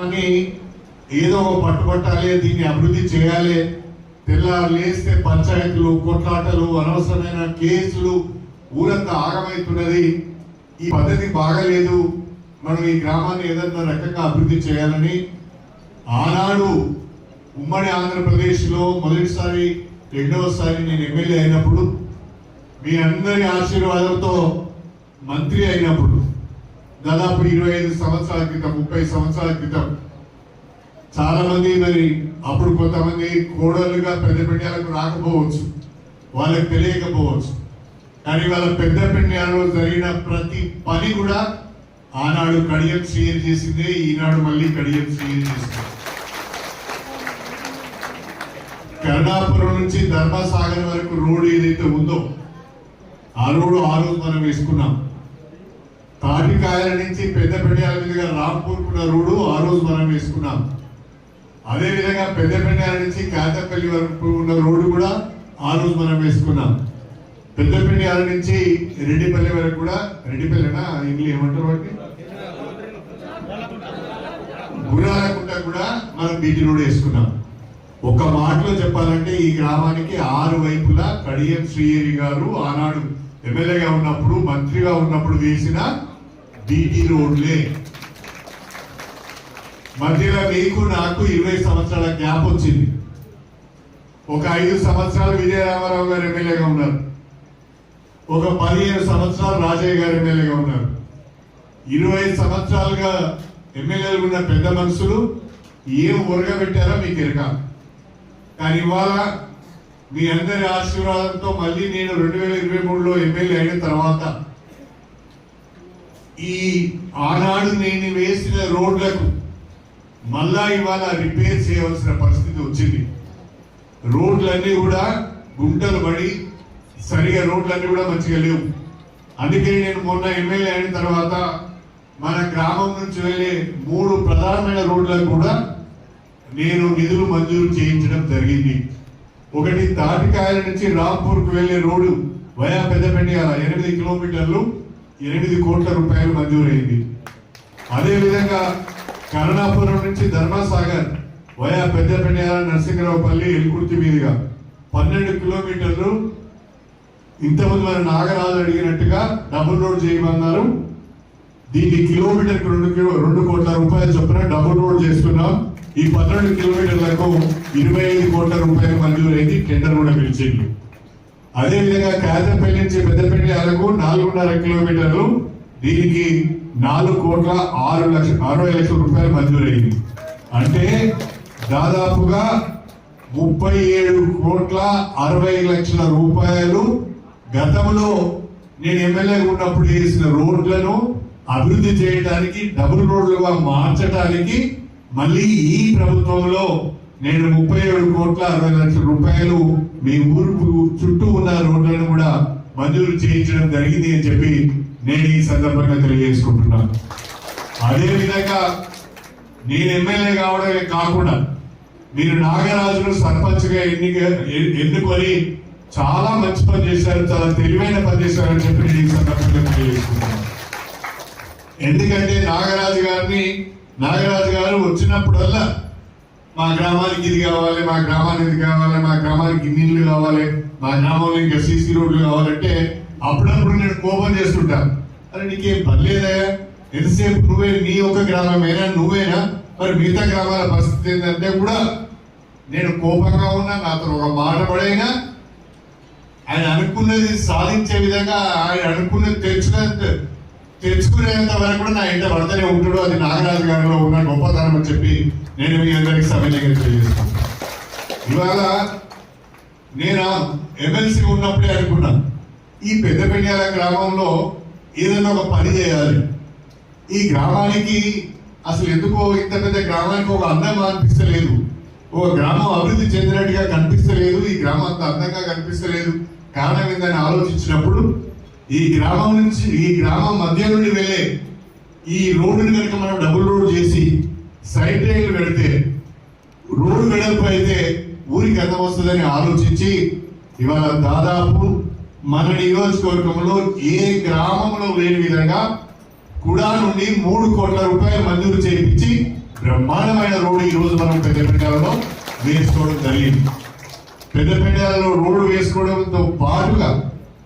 అని ఏదో పట్టుబట్టాలి, దీన్ని అభివృద్ధి చేయాలి. తెల్లారు లేస్తే పంచాయతీలు, కొట్లాటలు, అనవసరమైన కేసులు, ఊరంతా ఆగమవుతున్నది. ఈ పద్ధతి బాగలేదు. మనం ఈ గ్రామాన్ని ఏదన్నా రకంగా అభివృద్ధి చేయాలని ఆనాడు ఉమ్మడి ఆంధ్రప్రదేశ్లో మొదటిసారి రెండవసారి నేను ఎమ్మెల్యే అయినప్పుడు, మీ అందరి ఆశీర్వాదంతో మంత్రి అయినప్పుడు, దాదాపు 25 సంవత్సరాల క్రితం, 30 సంవత్సరాల క్రితం, చాలా మంది మరి అప్పుడు కొంతమంది కోడలుగా పెద్దపెండ్యాలకు రాకపోవచ్చు, వాళ్ళకి తెలియకపోవచ్చు. కానీ వాళ్ళ పెద్దపెండ్యాలలో జరిగిన ప్రతి పని కూడా ఆనాడు కడియం శ్రీహరి చేసిందే, ఈనాడు మళ్ళీ కడియం శ్రీహరి చేసింది. కరుణాపురం నుంచి ధర్మసాగర్ వరకు రోడ్డు ఏదైతే ఉందో ఆ రోడ్డు ఆ రోజు మనం వేసుకున్నాం. తాటికాయల నుంచి పెద్దపెండ్యాల మీదుగా రాంపూర్ కూడా రోడ్డు ఆ రోజు మనం వేసుకున్నాం. అదేవిధంగా పెద్దపెండ్యాల నుంచి కాతపల్లి వరకు ఉన్న రోడ్డు కూడా ఆ రోజు మనం వేసుకున్నాం. పెద్దపెండ్యాల నుంచి రెడ్డిపల్లి వరకు కూడా, రెడ్డిపల్లినా ఇంగ్లీష్ ఏమంటారు వాటిని, గురాలకుంట కూడా మనం బీటీ రోడ్ వేసుకున్నాం. ఒక మాటలో చెప్పాలంటే ఈ గ్రామానికి 6 వైపులా కడియం శ్రీహరి గారు ఆనాడు ఎమ్మెల్యేగా ఉన్నప్పుడు, మంత్రిగా ఉన్నప్పుడు వేసిన బీటీ రోడ్లే. మధ్యలో మీకు నాకు 20 సంవత్సరాల గ్యాప్ వచ్చింది. ఒక 5 సంవత్సరాలు విజయరామారావు గారు ఎమ్మెల్యేగా ఉన్నారు, ఒక 15 సంవత్సరాలు రాజయ్య గారు ఎమ్మెల్యేగా ఉన్నారు. 20 సంవత్సరాలుగా ఎమ్మెల్యేలు ఉన్న పెద్ద మనుషులు ఏం ఉరగబెట్టారో మీకు ఎరక. కానీ ఇవాళ మీ అందరి ఆశీర్వాదంతో మళ్ళీ నేను 2023లో ఎమ్మెల్యే అయిన తర్వాత ఈ ఆనాడు నేను వేసిన రోడ్లకు మళ్ళా ఇవాళ రిపేర్ చేయవలసిన పరిస్థితి వచ్చింది. రోడ్లన్నీ కూడా గుంటలు పడి సరిగా రోడ్లన్నీ కూడా మంచిగా లేవు. అందుకే నేను మొన్న ఎమ్మెల్యే అయిన తర్వాత మన గ్రామం నుంచి వెళ్ళే 3 ప్రధానమైన రోడ్లకు కూడా నేను నిధులు మంజూరు చేయించడం జరిగింది. ఒకటి తాటికాయల నుంచి రాంపూర్కు వెళ్లే రోడ్డు వయా పెద్దపెండ్యాల 8 కిలోమీటర్లు 8 కోట్ల రూపాయలు మంజూరైంది. అదేవిధంగా కరుణాపురం నుంచి ధర్మసాగర్ వయా పెద్దపెండ్యాల నరసింహరావుపల్లి ఎల్కుర్తి మీదుగా 12 కిలోమీటర్లు ఇంతకుముందు మన నాగరాజు అడిగినట్టుగా డబుల్ రోడ్ చేయమన్నారు. దీన్ని కిలోమీటర్కి 2 కోట్ల రూపాయలు చొప్పున డబుల్ రోడ్ చేస్తున్నాం. ఈ 12 కిలోమీటర్లకు 25 కోట్ల రూపాయలు మంజూరైంది, టెండర్ కూడా పిలిచింది. అదేవిధంగా కాజపల్లి నుంచి పెద్దపెండ్యాలకు 4.5 కిలోమీటర్లు, దీనికి 4 కోట్ల 60 లక్షల రూపాయలు మంజూరైంది. అంటే దాదాపుగా 37 కోట్ల 60 లక్షల రూపాయలు గతంలో నేను ఎమ్మెల్యేగా ఉన్నప్పుడు చేసిన రోడ్లను అభివృద్ధి చేయడానికి, డబుల్ రోడ్లుగా మార్చడానికి మళ్ళీ ఈ ప్రభుత్వంలో నేను 37 కోట్ల 60 లక్షల రూపాయలు మీ ఊరు చుట్టూ ఉన్న రోడ్లను కూడా మంజూరు చేయించడం జరిగింది అని చెప్పి నేను ఈ సందర్భంగా తెలియజేసుకుంటున్నాను. అదేవిధంగా నేను ఎమ్మెల్యే కావడమే కాకుండా మీరు నాగరాజును సర్పంచ్గా ఎన్నుకొని చాలా మంచి పని చేశారు, చాలా తెలివైన పని చేశారని చెప్పి నేను ఈ సందర్భంగా తెలియజేసుకుంటున్నాను. ఎందుకంటే నాగరాజు గారు వచ్చినప్పుడల్లా మా గ్రామానికి ఇది కావాలి, మా గ్రామానికి ఇది కావాలి, మా గ్రామానికి నీళ్లు కావాలి, మా గ్రామంలో ఇంకా సీసీ రోడ్లు కావాలంటే అప్పుడప్పుడు నేను కోపం చేస్తుంటాను. అరే నీకేం పర్లేదా, ఎంతసేపు నువ్వే, నీ ఒక గ్రామమేనా, నువ్వేనా, మరి మిగతా గ్రామాల పరిస్థితి ఏంటంటే కూడా నేను కోపంగా ఉన్నా. నాతో ఒక మాట పడైనా ఆయన అనుకున్నది సాధించే విధంగా, ఆయన అనుకున్నది తెచ్చుకునేంత వరకు కూడా నా ఇంట పడతనే ఉంటాడు. అది నాగరాజు గారిలో ఉన్న గొప్పతనం అని చెప్పి నేను మీ అందరికీ సవినయంగా తెలియజేస్తాను. ఇవాళ నేను ఎమ్మెల్సీ ఉన్నప్పుడే అనుకున్నాను, ఈ పెద్దపెండ్యాల గ్రామంలో ఏదైనా ఒక పని చేయాలి. ఈ గ్రామానికి అసలు ఎందుకో ఇంత పెద్ద గ్రామానికి ఒక అందం అనిపిస్తలేదు, ఒక గ్రామం అభివృద్ధి చెందినట్టుగా కనిపిస్తలేదు, ఈ గ్రామం అంత అందంగా కనిపిస్తలేదు. కారణం ఏందని ఆలోచించినప్పుడు ఈ గ్రామం మధ్య నుండి వెళ్ళే ఈ రోడ్డుని కనుక మనం డబుల్ రోడ్ చేసి సైడ్ రైళ్లు పెడితే రోడ్డు వెడల్పు అయితే ఊరికి అందం వస్తుందని ఆలోచించి ఇవాళ దాదాపు మన నియోజకవర్గంలో ఏ గ్రామంలో లేని విధంగా కుడా నుండి 3 కోట్ల రూపాయలు మంజూరు చేయించి బ్రహ్మాండమైన రోడ్డు ఈ రోజు మనం పెద్దపేటలో వేసుకోవడం జరిగింది. పెద్దపేటలో రోడ్డు వేసుకోవడంతో పాటుగా